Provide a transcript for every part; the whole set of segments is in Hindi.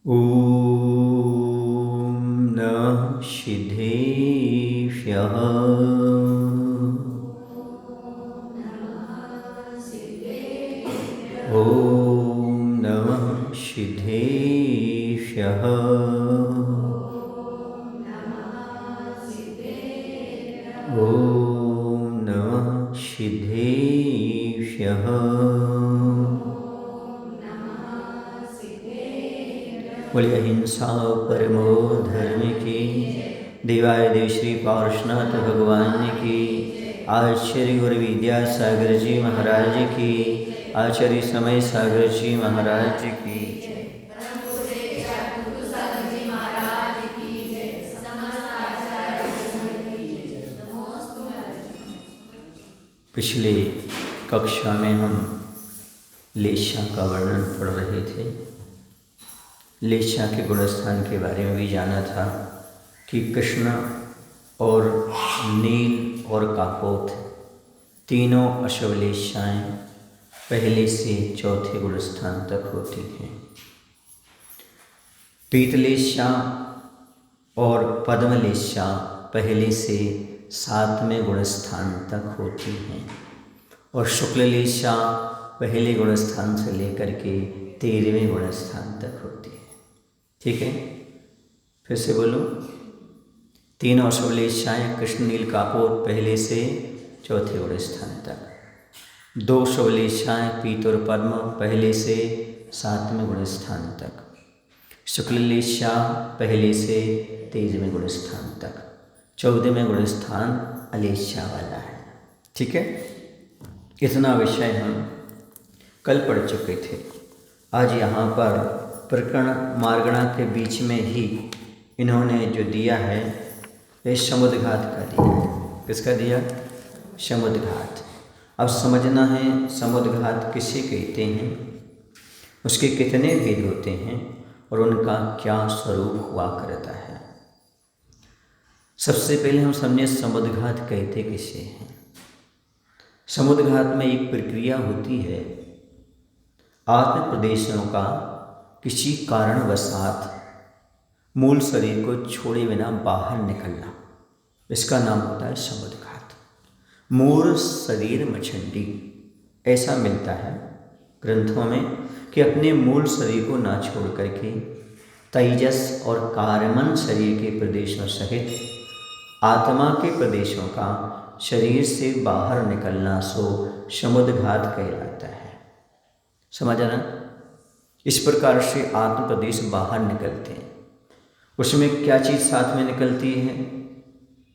ॐ नमः सिद्धेभ्यः। ॐ नमः सिद्धेभ्यः। ॐ नमः सिद्धेभ्यः। बोलिए अहिंसा परमो धर्म की, देवाय देव श्री पार्श्वनाथ भगवान की, आचार्य गुरु विद्यासागर जी महाराज की, आचार्य समय सागर जी महाराज की। पिछले कक्षा में हम लेशा का वर्णन पढ़ रहे थे। लेशा के गुणस्थान के बारे में भी जाना था कि कृष्ण और नील और कापोत तीनों अश्वलेशाएँ पहले से चौथे गुणस्थान तक होती हैं। पीतलेशा और पद्मलेशा पहले से 7वें गुणस्थान तक होती हैं और शुक्ललेशा पहले गुणस्थान से लेकर के 13वें गुणस्थान तक होती है। ठीक है, फिर से बोलो। तीनों अश्वलेशाएँ कृष्ण नील कापोत पहले से चौथे गुणस्थान तक, 2 शुक्ललेशाएँ पीत और पद्म पहले से 7वें गुणस्थान तक, शुक्ललेशा पहले से 23वें गुणस्थान तक, 14वें गुणस्थान अलेशा वाला है। ठीक है, इतना विषय हम कल पढ़ चुके थे। आज यहाँ पर प्रकरण मार्गणा के बीच में ही इन्होंने जो दिया है ये समुद्घात का दिया है। किसका दिया? समुद्घात। अब समझना है समुद्घात किसे कहते हैं, उसके कितने भेद होते हैं और उनका क्या स्वरूप हुआ करता है। सबसे पहले हम समझे समुद्घात कहते किसे हैं। समुद्घात में एक प्रक्रिया होती है, आत्म प्रदेशों का किसी कारणवशात मूल शरीर को छोड़े बिना बाहर निकलना, इसका नाम होता है समुद्घात। मूल शरीर मछंडी ऐसा मिलता है ग्रंथों में कि अपने मूल शरीर को ना छोड़ करके तेजस और कारमन शरीर के प्रदेशों सहित आत्मा के प्रदेशों का शरीर से बाहर निकलना सो समुद्घात कहलाता है। समझ ना? इस प्रकार से आत्म प्रदेश बाहर निकलते हैं। उसमें क्या चीज़ साथ में निकलती है?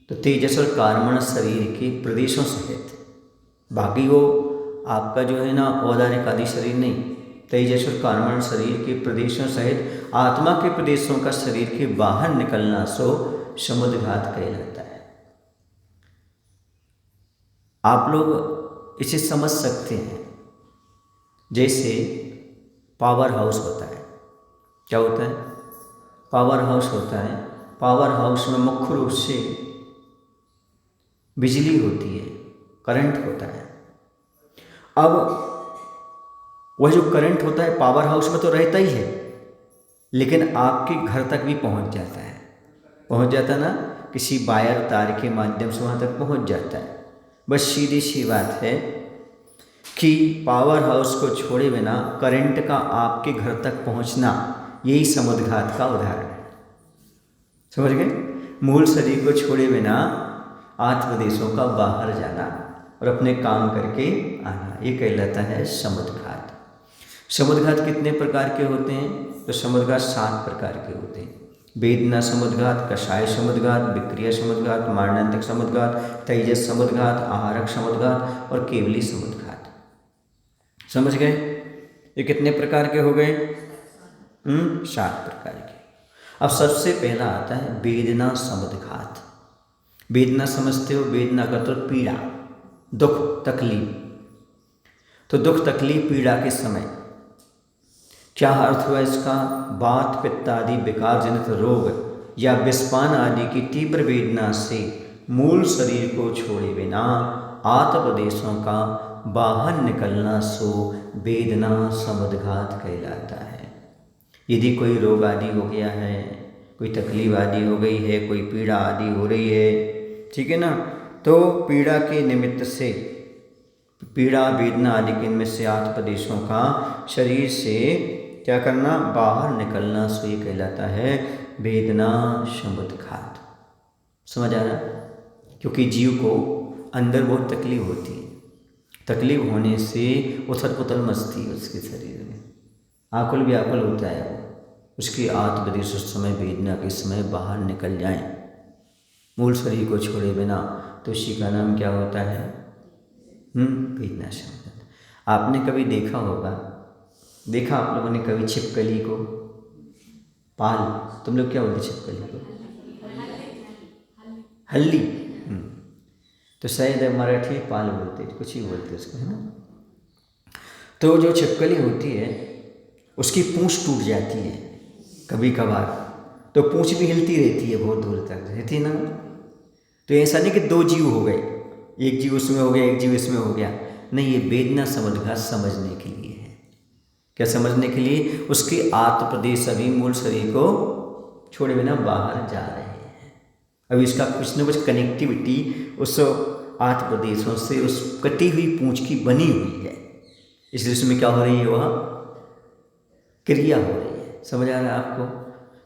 तो तेजस और कारमन शरीर के प्रदेशों सहित, बाकी वो आपका जो है ना औदारिक आदि शरीर नहीं, तेजस और कारमन शरीर के प्रदेशों सहित आत्मा के प्रदेशों का शरीर के बाहर निकलना सो समुद्घात कहलाता है। आप लोग इसे समझ सकते हैं, जैसे पावर हाउस होता है। क्या होता है? पावर हाउस होता है। पावर हाउस में मुख्य रूप से बिजली होती है, करंट होता है। अब वह जो करंट होता है पावर हाउस में तो रहता ही है, लेकिन आपके घर तक भी पहुंच जाता है। पहुंच जाता ना, किसी वायर तार के माध्यम से वहां तक पहुंच जाता है। बस सीधी सी बात है कि पावर हाउस को छोड़े बिना करंट का आपके घर तक पहुंचना, यही समुद्घात का उदाहरण है। समझ गए? मूल शरीर को छोड़े बिना आत्म देशों का बाहर जाना और अपने काम करके आना, ये कहलाता है समुद्घात। समुद्घात कितने प्रकार के होते हैं? तो समुद्घात 7 प्रकार के होते हैं। वेदना समुद्घात, कषाय समुद्घात, विक्रिया समुद्घात, मारणांतिक समुद्घात, तेजस समुद्घात, आहारक समुद्घात और केवली समुद्घात। समझ गए? ये कितने प्रकार के हो गए? 7 प्रकार के। अब सबसे पहला आता है वेदना समुद्घात। वेदना समझते हो? वेदना का तो पीड़ा, दुख, तकलीफ। तो दुख, तकलीफ, पीड़ा के समय क्या अर्थ हुआ इसका? वात, पित्त आदि विकार जनित रोग या विषपान आदि की तीव्र वेदना से मूल शरीर को छोड़े बिना आत्मदेशों का बाहर निकलना सो वेदना समुद्घात कहलाता है। यदि कोई रोग आदि हो गया है, कोई तकलीफ आदि हो गई है, कोई पीड़ा आदि हो रही है, ठीक है ना, तो पीड़ा के निमित्त से, पीड़ा वेदना आदि के इनमें से 8 प्रदेशों का शरीर से क्या करना, बाहर निकलना, सो ये कहलाता है वेदना समुद्घात। समझ आ रहा? क्योंकि जीव को अंदर बहुत तकलीफ होती है, तकलीफ होने से उथल पुथल मचती है उसके शरीर में, आकुल व्याकुल होता है वो, उसकी 8 प्रदेश उस समय वेदना के समय बाहर निकल जाएं, मूल शरीर को छोड़े बिना, तो उसी का नाम क्या होता है, वेदना समुद्घात। आपने कभी देखा होगा, देखा आप लोगों ने कभी छिपकली को, पाल, तुम लोग क्या बोलते छिपकली को, हल्ली, तो शायद मराठी पाल बोलते, कुछ ही बोलते उसको, है ना। तो जो छिपकली होती है उसकी पूंछ टूट जाती है कभी कभार, तो पूंछ भी हिलती रहती है, बहुत दूर तक रहती ना। तो ऐसा नहीं कि 2 जीव हो गए, एक जीव उसमें हो गया, एक जीव इसमें हो गया, नहीं, ये वेदना समुद्घात समझने के लिए है। क्या समझने के लिए? उसके 8 प्रदेश अभी मूल शरीर को छोड़े बिना बाहर जा रहे हैं। अभी इसका कुछ न कुछ कनेक्टिविटी उस 8 प्रदेशों से, उस कटी हुई पूंछ की बनी हुई है, इसलिए उसमें क्या हो रही है, वह क्रिया हो रही है। समझ आ रहा है आपको?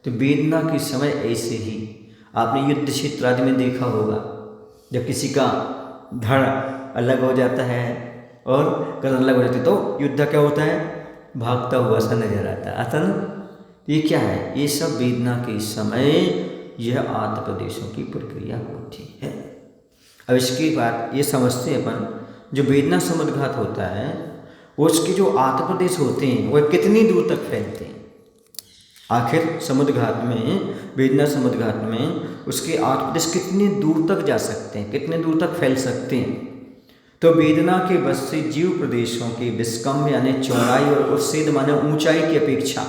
तो वेदना के समय ऐसे ही आपने युद्ध क्षेत्र आदि में देखा होगा, जब किसी का धड़ अलग हो जाता है और गर्दन अलग हो जाती है, तो युद्ध क्या होता है, भागता हुआ सा नजर आता ना। ये क्या है? ये सब वेदना के समय यह 8 प्रदेशों की प्रक्रिया होती है। अब इसके बाद ये समझते हैं अपन, जो वेदना समुद्घात होता है उसके जो 8 प्रदेश होते हैं वह कितनी दूर तक फैलते हैं। आखिर समुद्घात में, वेदना समुद्घात में उसके 8 प्रदेश कितनी दूर तक जा सकते हैं, कितने दूर तक फैल सकते हैं। तो वेदना के बस से जीव प्रदेशों के विस्कम यानी चौड़ाई और उच्छेद माने ऊंचाई की अपेक्षा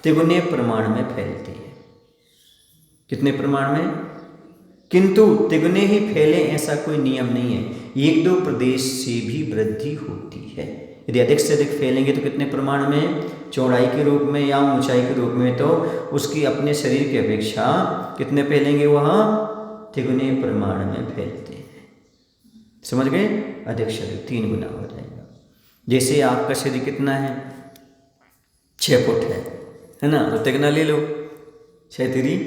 तिगुने प्रमाण में फैलती है। कितने प्रमाण में? किंतु तिगुने ही फैले ऐसा कोई नियम नहीं है, 1-2 प्रदेश से भी वृद्धि होती है। यदि अधिक से अधिक फैलेंगे तो कितने प्रमाण में, चौड़ाई के रूप में या ऊंचाई के रूप में, तो उसकी अपने शरीर की अपेक्षा कितने फैलेंगे, वह तिगुने प्रमाण में फैलते हैं। समझ गए? अधिक शरीर 3 गुना हो जाएगा। जैसे आपका शरीर कितना है, 6 फुट है ना, तो तिगुना ले लो, 6 3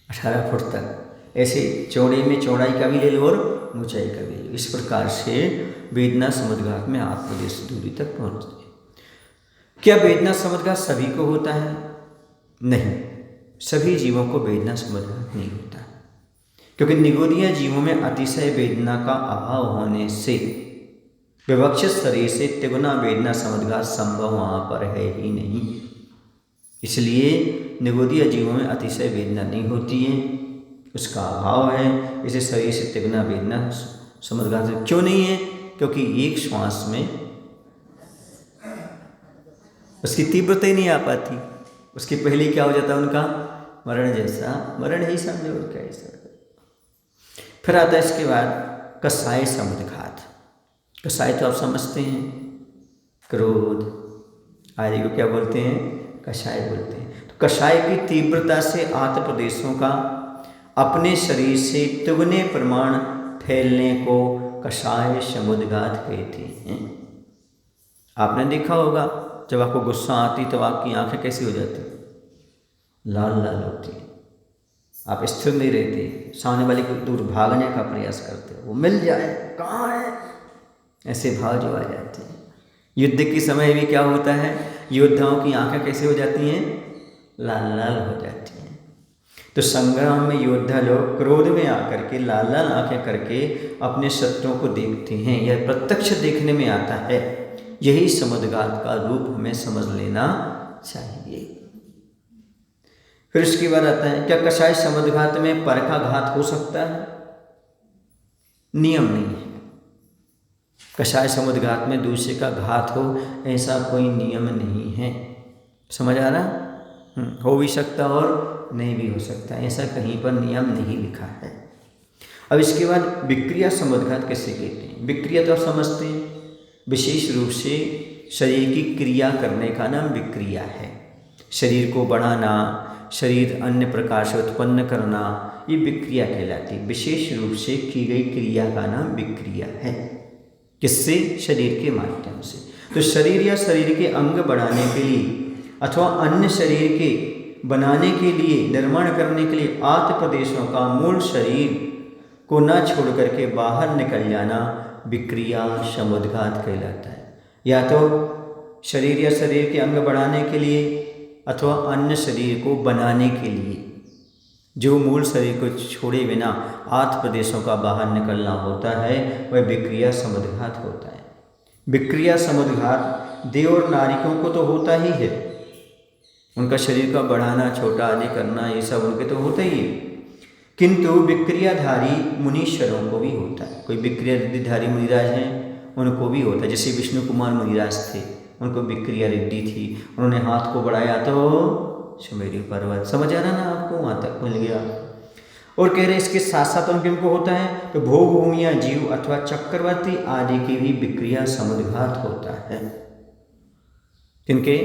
18 फुट तक। ऐसे चौड़े में चौड़ाई का भी ले लो और ऊंचाई का भी ले लो। इस प्रकार से वेदना समुद्घात में 8 प्रदेश दूरी तक पहुँचते हैं। क्या वेदना समुद्घात सभी को होता है? नहीं, सभी जीवों को वेदना समुद्घात नहीं होता, क्योंकि निगोदिया जीवों में अतिशय वेदना का अभाव होने से विवक्षित शरीर से तिगुना वेदना समुद्घात संभव वहाँ पर है ही नहीं। इसलिए निगोदिया जीवों में अतिशय वेदना नहीं होती है, उसका अभाव है। इसे शरीर से तिगुना वेदना समुद्घात क्यों नहीं है? क्योंकि एक श्वास में उसकी तीव्रता ही नहीं आ पाती, उसके पहले क्या हो जाता है, उनका मरण जैसा, मरण ही समझो और क्या ही समझो। फिर आता है इसके बाद कसाय समुद्घात। कसाय तो आप समझते हैं, क्रोध आदि को क्या बोलते हैं, कषाय बोलते हैं। तो कषाय की तीव्रता से 8 प्रदेशों का अपने शरीर से तिगुने प्रमाण फैलने को कषाय समुद्घात कहते हैं। आपने देखा होगा, जब आपको गुस्सा आती तो आपकी आंखें कैसी हो जाती, लाल लाल होती है, आप स्थिर नहीं रहते, सामने वाले को दूर भागने का प्रयास करते हो, वो मिल जाए, कहाँ है, ऐसे भाव जो आ जाते हैं। युद्ध के समय भी क्या होता है, योद्धाओं की आंखें कैसे हो जाती हैं, लाल लाल हो जाती हैं। तो संग्राम में योद्धा लोग क्रोध में आकर के लाल लाल आंखें करके अपने शत्रुओं को देखते हैं, यह प्रत्यक्ष देखने में आता है। यही समुद्घात का रूप हमें समझ लेना चाहिए। फिर इसके बाद आता है, क्या कषाय समुद्घात में पर का घात हो सकता है? नियम नहीं है। कषाय समुद्घात में दूसरे का घात हो ऐसा कोई नियम नहीं है। समझ आ रहा? हो भी सकता और नहीं भी हो सकता, ऐसा कहीं पर नियम नहीं लिखा है। अब इसके बाद विक्रिया समुद्घात किसे कहते हैं? विक्रिया तो आप समझते हैं, विशेष रूप से शरीर की क्रिया करने का नाम विक्रिया है। शरीर को बढ़ाना, शरीर अन्य प्रकार से उत्पन्न करना, ये विक्रिया कहलाती है। विशेष रूप से की गई क्रिया का नाम विक्रिया है। किससे? शरीर के माध्यम से। तो शरीर या शरीर के अंग बढ़ाने के लिए अथवा अन्य शरीर के बनाने के लिए, निर्माण करने के लिए आठ प्रदेशों का मूल शरीर को न छोड़ करके बाहर निकल जाना विक्रिया समुद्घात कहलाता है। या तो शरीर या शरीर के अंग बढ़ाने के लिए अथवा अन्य शरीर को बनाने के लिए जो मूल शरीर को छोड़े बिना आठ प्रदेशों का बाहर निकलना होता है, वह विक्रिया समुद्घात होता है। विक्रिया समुद्घात देव और नारिकों को तो होता ही है, उनका शरीर का बढ़ाना, छोटा आदि करना, ये सब उनके तो होता ही है। किंतु विक्रियाधारी मुनीश्वरों को भी होता है। कोई विक्रियाधारी मुनिराज हैं, उनको भी होता है। जैसे विष्णु कुमार मुनिराज थे, उनको विक्रिया रिद्धि थी, उन्होंने हाथ को बढ़ाया तो सुमेरु पर्वत, समझ आ रहा ना आपको, वहाँ तक मिल गया। और कह रहे इसके साथ साथ उनको होता है तो भोग भूमिया जीव अथवा चक्रवर्ती आदि की भी विक्रिया समुद्घात होता है। किनके?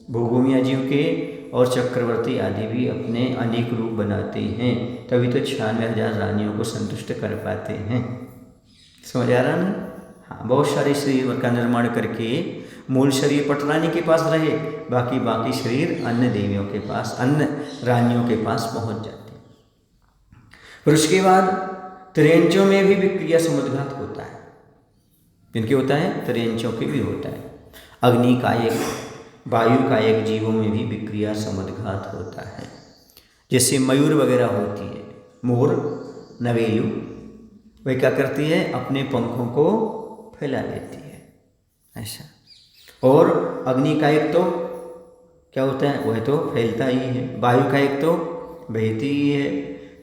भोगभूमिया जीव के और चक्रवर्ती आदि भी अपने अनेक रूप बनाते हैं, तभी तो 96,000 रानियों को संतुष्ट कर पाते हैं। समझ आ रहा ना? हाँ, बहुत सारे शरीर का निर्माण करके मूल शरीर पटरानी के पास रहे, बाकी शरीर अन्य देवियों के पास, अन्य रानियों के पास पहुंच जाते हैं। फिर उसके बाद त्रियंचों में भी विक्रिया समुद्घात होता है। जिनके होता है? त्रियंचों के भी होता है। अग्नि का एक, वायु का एक जीवों में भी विक्रिया समुद्घात होता है। जैसे मयूर वगैरह होती है, मोर, नवेलू, वह क्या करती है? अपने पंखों को फैला लेती है, ऐसा। और अग्नि का एक तो क्या होता है? वह तो फैलता ही है। वायु का एक तो बहती ही है।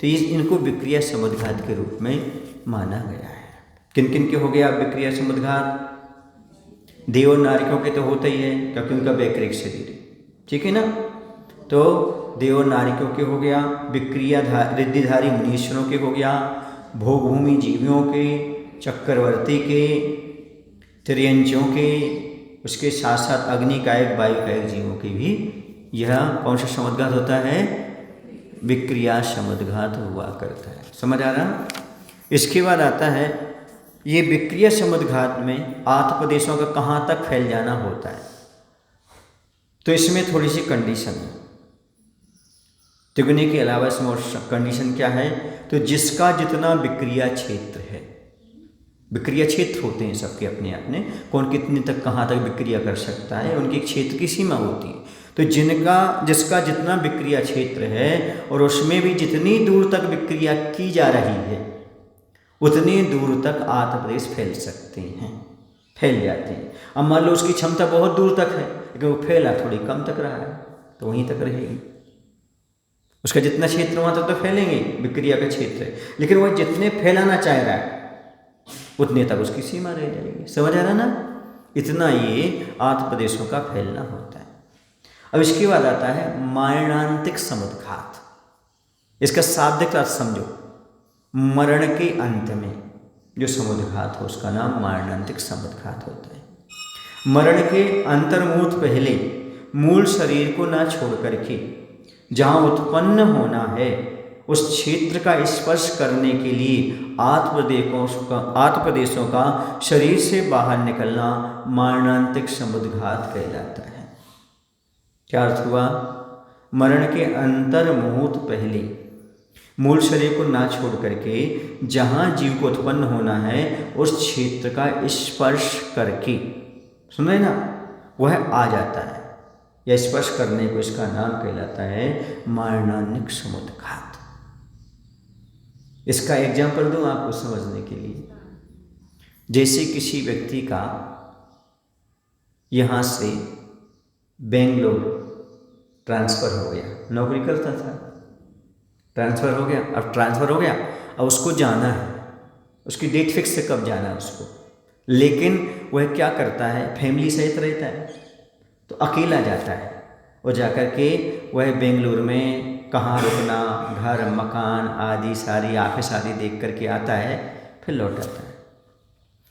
तो इनको विक्रिया समुद्घात के रूप में माना गया है। किन किन के हो गया विक्रिया समुद्घात? देव और नारिकों के तो होता ही है, क्योंकि उनका वैकृत शरीर है, ठीक है ना। तो देव और नारिकों के हो गया, विक्रिया रिद्धिधारी मुनीश्वरों के हो गया, भोगभूमि जीवियों के, चक्रवर्ती के, त्रियंचों के, उसके साथ साथ अग्निकायक, वायुकायक जीवों के भी यह कौन सा समुद्घात होता है? विक्रिया समुद्घात हुआ करता है। समझ आ रहा? इसके बाद आता है ये विक्रिया समुद्घात में आठ प्रदेशों का कहाँ तक फैल जाना होता है। तो इसमें थोड़ी सी कंडीशन है। तिगुने के अलावा इसमें कंडीशन क्या है? तो जिसका जितना विक्रिया क्षेत्र है, विक्रिया क्षेत्र होते हैं सबके अपने अपने, कौन कितने तक कहाँ तक विक्रिया कर सकता है, उनके क्षेत्र की सीमा होती है। तो जिसका जितना विक्रिया क्षेत्र है और उसमें भी जितनी दूर तक विक्रिया की जा रही है, उतनी दूर तक आठ प्रदेश फैल सकते हैं, फैल जाते हैं। अब मान लो उसकी क्षमता बहुत दूर तक है, लेकिन वो फैला थोड़ी कम तक रहा है, तो वहीं तक रहेगी। उसका जितना क्षेत्र वहाँ तक तो फैलेंगे, विक्रिया का क्षेत्र है, लेकिन वह जितने फैलाना चाह रहा है उतने तक उसकी सीमा रह जाएगी। समझ आ रहा ना? इतना ये आठ प्रदेशों का फैलना होता है। अब इसके बाद आता है मारणांतिक समुद्घात। इसका शाब्दिक अर्थ समझो। मरण के अंत में जो समुद्घात हो उसका नाम मारणांतिक समुद्घात होता है। मरण के अंतर्मुहूर्त पहले मूल शरीर को ना छोड़ करके जहाँ उत्पन्न होना है उस क्षेत्र का स्पर्श करने के लिए आठ प्रदेशों का शरीर से बाहर निकलना मारणांतिक समुद्घात कहलाता है। क्या अर्थ हुआ? मरण के अंतर्मुहूर्त पहले मूल शरीर को ना छोड़ करके जहाँ जीव को उत्पन्न होना है उस क्षेत्र का स्पर्श करके, सुन रहे ना, वह आ जाता है, या स्पर्श करने को इसका नाम कहलाता है मारणांतिक समुद्घात। इसका एग्जाम्पल दूं आपको समझने के लिए। जैसे किसी व्यक्ति का यहाँ से बेंगलोर ट्रांसफ़र हो गया, नौकरी करता था, ट्रांसफ़र हो गया, अब ट्रांसफ़र हो गया, अब उसको जाना है, उसकी डेट फिक्स है कब जाना है उसको, लेकिन वह क्या करता है? फैमिली सहित रहता है, तो अकेला जाता है। और जाकर के वह बेंगलुरु में कहाँ रुकना, घर मकान आदि सारी ऑफिस आदि देख करके आता है, फिर लौट आता है,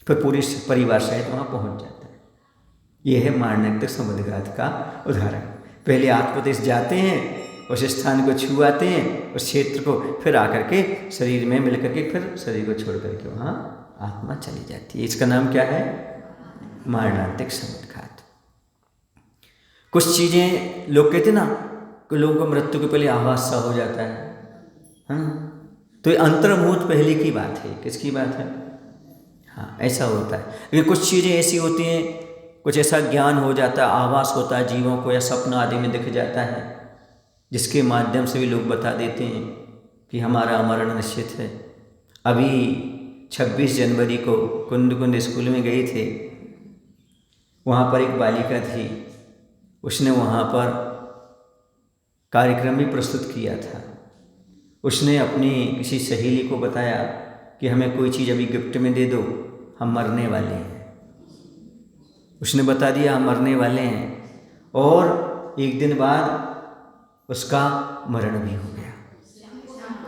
फिर पूरे परिवार सहित वहाँ पहुँच जाता है। ये है मारणांतिक समुद्रघात का उदाहरण। पहले आत्मोपदेश जाते हैं, उस स्थान को छू आते हैं, उस क्षेत्र को, फिर आकर के शरीर में मिल करके फिर शरीर को छोड़ करके वहाँ आत्मा चली जाती है। इसका नाम क्या है? मारणांतिक समुद्रघात। कुछ चीज़ें लोग कहते ना कि लोगों को मृत्यु के पहले आभास सा हो जाता है, हाँ, तो ये अंतर्मुहूर्त पहले की बात है। किसकी बात है? हाँ, ऐसा होता है। लेकिन कुछ चीज़ें ऐसी होती हैं, कुछ ऐसा ज्ञान हो जाता है, आभास होता है जीवों को, या सपना आदि में दिख जाता है, जिसके माध्यम से भी लोग बता देते हैं कि हमारा मरण निश्चित है। अभी 26 जनवरी को कुंद स्कूल में गए थे, वहाँ पर एक बालिका थी, उसने वहाँ पर कार्यक्रम भी प्रस्तुत किया था। उसने अपनी किसी सहेली को बताया कि हमें कोई चीज़ अभी गिफ्ट में दे दो, हम मरने वाले हैं। उसने बता दिया हम मरने वाले हैं, और एक दिन बाद उसका मरण भी हो गया,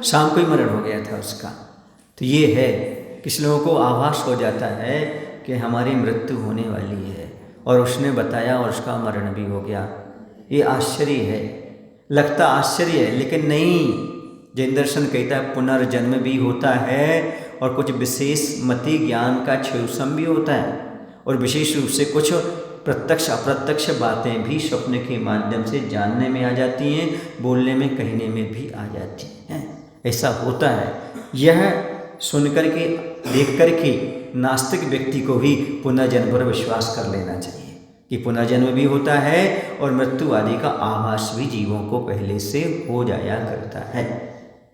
शाम को ही मरण हो गया था उसका। तो ये है, किस लोगों को आभास हो जाता है कि हमारी मृत्यु होने वाली है, और उसने बताया और उसका मरण भी हो गया। ये आश्चर्य है, लगता आश्चर्य है, लेकिन नहीं। जैन दर्शन कहता है पुनर्जन्म भी होता है, और कुछ विशेष मति ज्ञान का क्षयोसम भी होता है, और विशेष रूप से कुछ प्रत्यक्ष अप्रत्यक्ष बातें भी स्वप्न के माध्यम से जानने में आ जाती हैं, बोलने में कहने में भी आ जाती हैं। ऐसा होता है। यह सुनकर के देख कर के नास्तिक व्यक्ति को भी पुनर्जन्म पर विश्वास कर लेना चाहिए कि पुनर्जन्म भी होता है, और मृत्यु आदि का आभास भी जीवों को पहले से हो जाया करता है।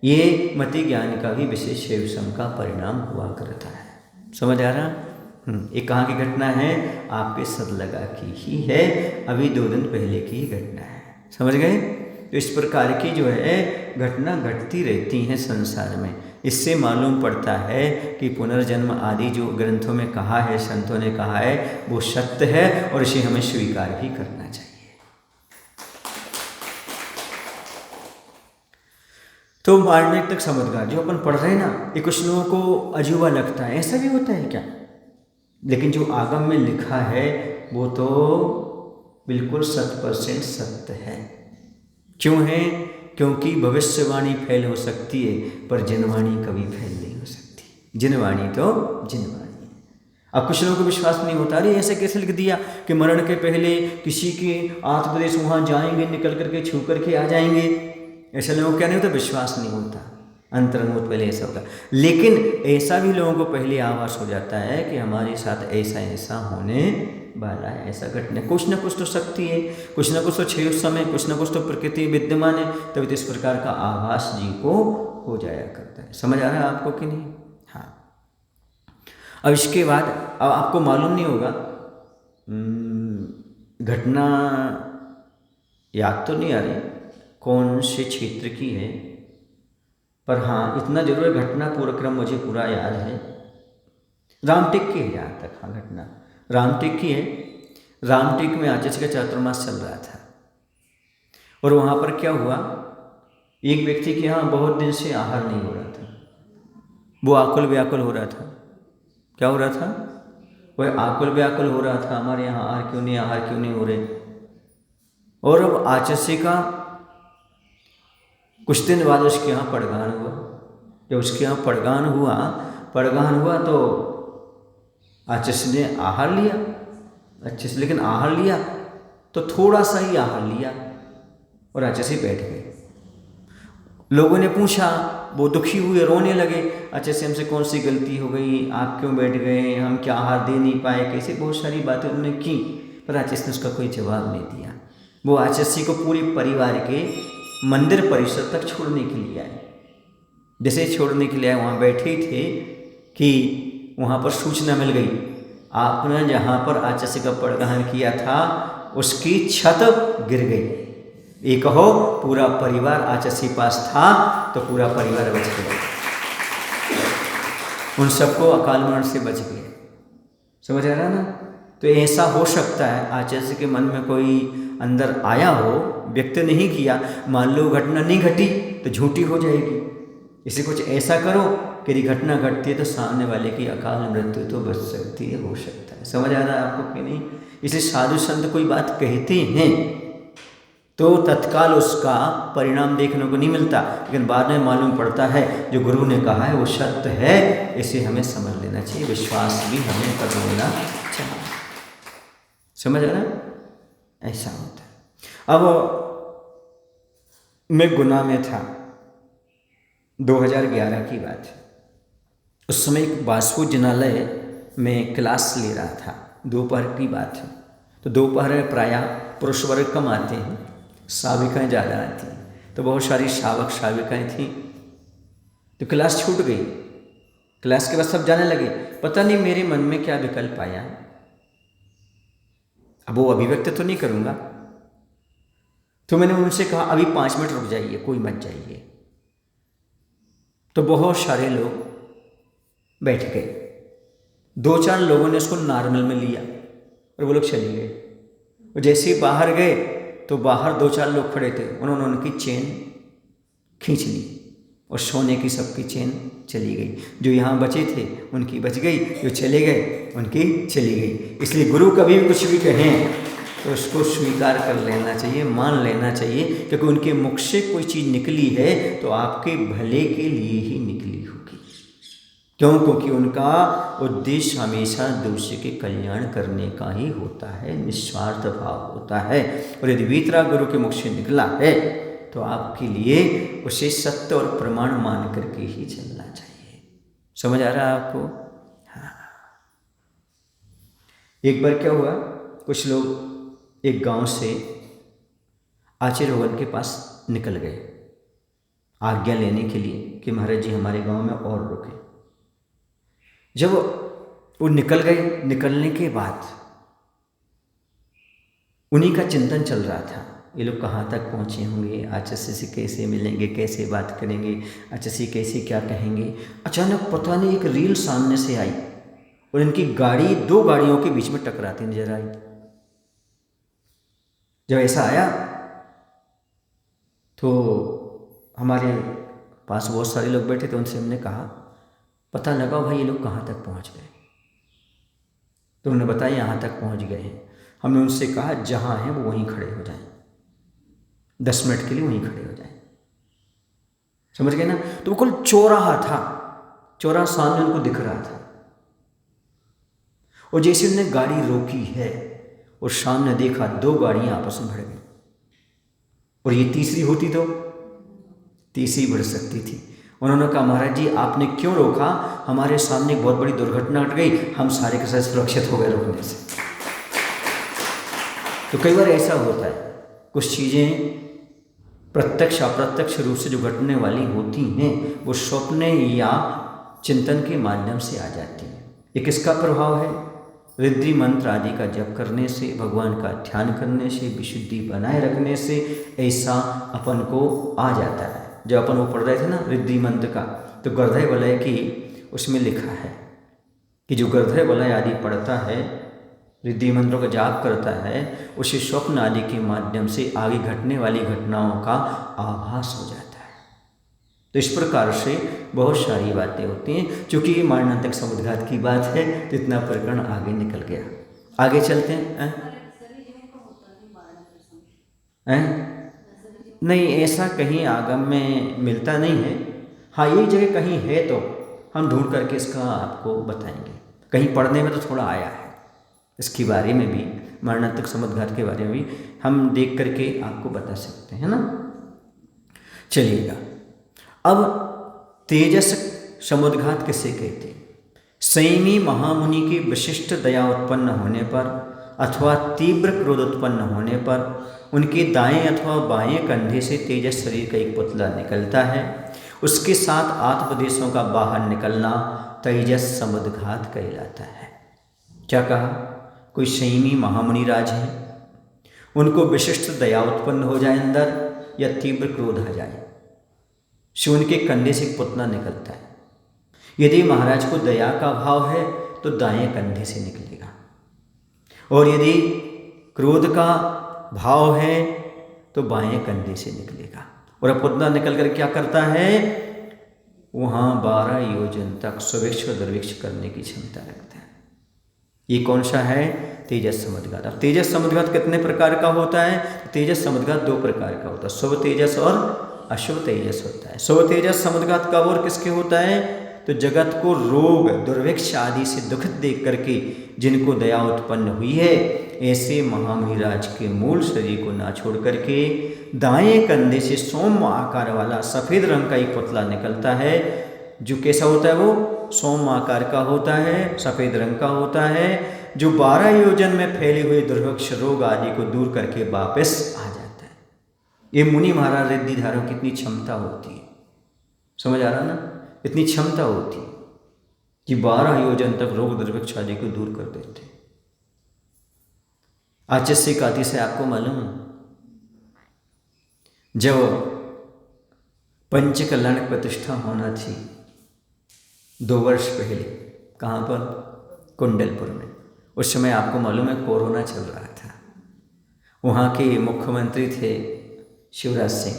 ये मति ज्ञान का भी विशेष क्षयोसम का परिणाम हुआ करता है। समझ आ रहा? ये कहाँ की घटना है? आपके सतलगा की ही है, अभी 2 दिन पहले की ही घटना है। समझ गए? तो इस प्रकार की जो है घटना घटती रहती हैं संसार में। इससे मालूम पड़ता है कि पुनर्जन्म आदि जो ग्रंथों में कहा है, संतों ने कहा है, वो सत्य है, और इसे हमें स्वीकार भी करना चाहिए। तो मारणोत्तर समुद्रघात जो अपन पढ़ रहे हैं ना, ये कुछ लोगों को अजूबा लगता है, ऐसा भी होता है क्या? लेकिन जो आगम में लिखा है वो तो बिल्कुल 100% सत्य है। क्यों है? क्योंकि भविष्यवाणी फैल हो सकती है, पर जिनवाणी कभी फैल नहीं हो सकती। जिनवाणी तो जिनवाणी है। अब कुछ लोगों को विश्वास नहीं होता, अरे ऐसे कैसे लिख दिया कि मरण के पहले किसी के आत्मदेश वहाँ जाएंगे, निकल करके छू करके आ जाएंगे। ऐसे लोगों को क्या नहीं होता? विश्वास नहीं होता। अंतर्मुहूर्त पहले ऐसा होता, लेकिन ऐसा भी लोगों को पहले आभास हो जाता है कि हमारे साथ ऐसा ऐसा होने वाला है, ऐसा घटना। कुछ ना कुछ तो शक्ति है, कुछ ना कुछ तो क्षयोसम है, कुछ ना कुछ तो प्रकृति विद्यमान है, तभी तो इस प्रकार का आभास जीव को हो जाया करता है। समझ आ रहा है आपको कि नहीं? हाँ। अब इसके बाद अब आपको मालूम नहीं होगा, घटना याद तो नहीं आ रही कौन से क्षेत्र की है, पर हाँ इतना जरूर है, घटना पूरा क्रम मुझे पूरा याद है। रामटेक की है जहाँ तक, हाँ घटना रामटेक की है। रामटेक में आचार्य का चातुर्मास चल रहा था, और वहाँ पर क्या हुआ, एक व्यक्ति के यहाँ बहुत दिन से आहार नहीं हो रहा था, वो आकुल व्याकुल हो रहा था। क्या हो रहा था? वह आकुल व्याकुल हो रहा था, हमारे यहाँ आहार क्यों नहीं हो रहे। और अब आचार्य का कुछ दिन बाद उसके यहाँ पड़गान हुआ। जब उसके यहाँ पड़गान हुआ तो आचार्य ने आहार लिया अच्छे से, लेकिन आहार लिया तो थोड़ा सा ही आहार लिया, और आचार्य बैठ गए। लोगों ने पूछा, वो दुखी हुए, रोने लगे, आचार्य हमसे कौन सी गलती हो गई, आप क्यों बैठ गए, हम क्या आहार दे नहीं पाए, कैसे बहुत सारी बातें उन्होंने की, पर आचार्य ने उसका कोई जवाब नहीं दिया। वो आचार्य को पूरे परिवार के मंदिर परिसर तक छोड़ने के लिए आए। जैसे छोड़ने के लिए आए, वहाँ बैठे ही थे कि वहाँ पर सूचना मिल गई, आपने जहाँ पर आचार्य का पड़गान किया था उसकी छत गिर गई। ये कहो पूरा परिवार आचार्य पास था तो पूरा परिवार बच गया, उन सबको अकाल मरण से बच गए। समझ आ रहा ना? तो ऐसा हो सकता है आचार्य के मन में कोई अंदर आया हो, व्यक्त नहीं किया, मान लो घटना नहीं घटी तो झूठी हो जाएगी। इसे कुछ ऐसा करो कि यदि घटना घटती है तो सामने वाले की अकाल मृत्यु तो बच सकती है, हो सकता है। समझ आ रहा है आपको कि नहीं? इसलिए साधु संत कोई बात कहते हैं तो तत्काल उसका परिणाम देखने को नहीं मिलता, लेकिन बाद में मालूम पड़ता है जो गुरु ने कहा है वो सत्य है, इसे हमें समझ लेना चाहिए, विश्वास भी हमें कर लेना चाहिए। समझ आ रहा है? ऐसा होता है। अब मैं गुना में था, 2011 की बात है। उस समय एक बाष्पोजनालय में क्लास ले रहा था, दोपहर की बात है। तो दोपहर में प्रायः पुरुष वर्ग कम आते हैं, साविकाएँ ज़्यादा आती हैं, तो बहुत सारी शावक साविकाएँ थीं। तो क्लास छूट गई। क्लास के बाद सब जाने लगे, पता नहीं मेरे मन में क्या विकल्प आया, अब वो अभिव्यक्त तो नहीं करूँगा। तो मैंने उनसे कहा अभी 5 मिनट रुक जाइए, कोई मत जाइए। तो बहुत सारे लोग बैठ गए, 2-4 लोगों ने उसको नॉर्मल में लिया और वो लोग चले गए। और जैसे ही बाहर गए तो बाहर 2-4 लोग खड़े थे, उन्होंने उनकी चेन खींच ली और सोने की सबकी चेन चली गई। जो यहाँ बचे थे उनकी बच गई, जो चले गए उनकी चली गई। इसलिए गुरु कभी भी कुछ भी कहें तो उसको स्वीकार कर लेना चाहिए, मान लेना चाहिए, क्योंकि उनके मुख से कोई चीज़ निकली है तो आपके भले के लिए ही निकली होगी। क्यों? क्योंकि उनका उद्देश्य हमेशा दूसरे के कल्याण करने का ही होता है, निस्वार्थ भाव होता है। और यदि वीतरा गुरु के मुख से निकला है तो आपके लिए उसे सत्य और प्रमाण मान करके ही चलना चाहिए। समझ आ रहा है आपको? हाँ। एक बार क्या हुआ, कुछ लोग एक गांव से आचार्य भवन के पास निकल गए आज्ञा लेने के लिए कि महाराज जी हमारे गांव में और रुके। जब वो निकल गए, निकलने के बाद उन्हीं का चिंतन चल रहा था, ये लोग कहाँ तक पहुँचे होंगे, आचार्य से कैसे मिलेंगे, कैसे बात करेंगे, आचार्य से कैसे क्या कहेंगे। अचानक पता नहीं एक रील सामने से आई और इनकी गाड़ी 2 गाड़ियों के बीच में टकराती नजर आई। जब ऐसा आया तो हमारे पास बहुत सारे लोग बैठे थे, उनसे हमने कहा पता लगाओ भाई ये लोग कहाँ तक पहुँच गए। तो उन्होंने बताया यहाँ तक पहुँच गए हैं। हमने उनसे कहा जहाँ हैं वो वहीं खड़े हो जाएं, 10 मिनट के लिए वहीं खड़े हो जाएं। समझ गए ना? तो बिल्कुल चौराहा था, चौराहा सामने उनको दिख रहा था। और जैसे उन्होंने गाड़ी रोकी है और सामने देखा 2 गाड़ियां आपस में भिड़ गई, और ये तीसरी होती तो तीसरी बढ़ सकती थी। उन्होंने कहा महाराज जी आपने क्यों रोका, हमारे सामने एक बहुत बड़ी दुर्घटना घट गई, हम सारे के सारे सुरक्षित हो गए रोकने से। तो कई बार ऐसा होता है, कुछ चीज़ें प्रत्यक्ष अप्रत्यक्ष रूप से जो घटने वाली होती हैं वो स्वप्न या चिंतन के माध्यम से आ जाती हैं। ये किसका प्रभाव है? रिद्धि मंत्र आदि का जप करने से, भगवान का ध्यान करने से, विशुद्धि बनाए रखने से ऐसा अपन को आ जाता है। जब अपन वो पढ़ रहे थे ना रिद्धि मंत्र का, तो गर्धय वलय की उसमें लिखा है कि जो गर्धय वलय आदि पढ़ता है, रिद्धि मंत्रों का जाप करता है, उसे स्वप्न आदि के माध्यम से आगे घटने वाली घटनाओं का आभास हो जाता है। तो इस प्रकार से बहुत सारी बातें होती हैं। चूँकि ये मरणांतक समुद्घात की बात है तो इतना प्रकरण आगे निकल गया। आगे चलते हैं। नहीं, ऐसा कहीं आगम में मिलता नहीं है। हाँ, ये जगह कहीं है तो हम ढूंढ करके इसका आपको बताएंगे। कहीं पढ़ने में तो थोड़ा आया है, इसके बारे में भी, मरणांतक समुद्घात के बारे में भी हम देख करके आपको बता सकते हैं ना। चलिएगा, अब तेजस समुद्घात किसे कहते हैं? संयमी महामुनि की विशिष्ट दया उत्पन्न होने पर अथवा तीव्र क्रोध उत्पन्न होने पर उनके दाएं अथवा बाएं कंधे से तेजस शरीर का एक पुतला निकलता है। उसके साथ आत्मदेशों का बाहर निकलना तेजस समुद्घात कहलाता है। क्या कहा? कोई संयमी महामुनि राज है, उनको विशिष्ट दया उत्पन्न हो जाए अंदर या तीव्र क्रोध आ जाए, से उनके कंधे से एक पुतला निकलता है। यदि महाराज को दया का भाव है तो दाएं कंधे से निकलेगा, और यदि क्रोध का भाव है तो बाएं कंधे से निकलेगा। और अब पुतला निकल कर क्या करता है? वहाँ 12 योजन तक स्वभिक्ष और दुर्भिक्ष करने की क्षमता रखता है। ये कौन सा है? तेजस समुद्घात। अब तेजस समुद्घात कितने प्रकार का होता है? तेजस समुद्घात 2 प्रकार का होता है, शुभ तेजस और अशुभ तेजस होता है। शुभ तेजस समुद्घात कब और किसके होता है? तो जगत को रोग दुर्भिक्ष आदि से दुखित देख करके जिनको दया उत्पन्न हुई है, ऐसे महामुनिराज के मूल शरीर को ना छोड़ करके दाएं कंधे से सोम आकार वाला सफ़ेद रंग का एक पुतला निकलता है, जो कैसा होता है? वो सोम आकार का होता है, सफ़ेद रंग का होता है, जो 12 योजन में फैले हुए दुर्भिक्ष रोग आदि को दूर करके वापस आ जाता है। ये मुनि महाराज रिद्धिधारों की इतनी क्षमता होती है, समझ आ रहा ना? इतनी क्षमता होती है कि 12 योजन तक रोग दुर्भिक्ष आदि को दूर कर देते। आचस्य काति से आपको मालूम, जब पंचकल्याण प्रतिष्ठा होना थी 2 वर्ष पहले, कहाँ पर? कुंडलपुर में। उस समय आपको मालूम है कोरोना चल रहा था। वहाँ के मुख्यमंत्री थे शिवराज सिंह,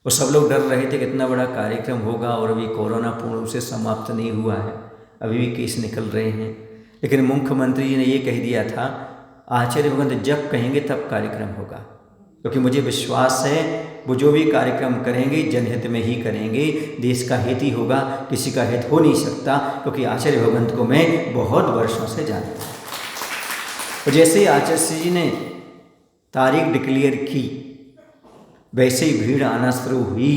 और सब लोग डर रहे थे कि इतना बड़ा कार्यक्रम होगा और अभी कोरोना पूर्ण रूप से समाप्त नहीं हुआ है, अभी भी केस निकल रहे हैं। लेकिन मुख्यमंत्री जी ने ये कह दिया था, आचार्य भगवंत जब कहेंगे तब कार्यक्रम होगा, क्योंकि मुझे विश्वास है वो जो भी कार्यक्रम करेंगे जनहित में ही करेंगे, देश का हित ही होगा, किसी का हित हो नहीं सकता, क्योंकि आचार्य भगवंत को मैं बहुत वर्षों से जानता हूँ। और जैसे ही आचार्य जी ने तारीख डिक्लेयर की, वैसे ही भीड़ आना शुरू हुई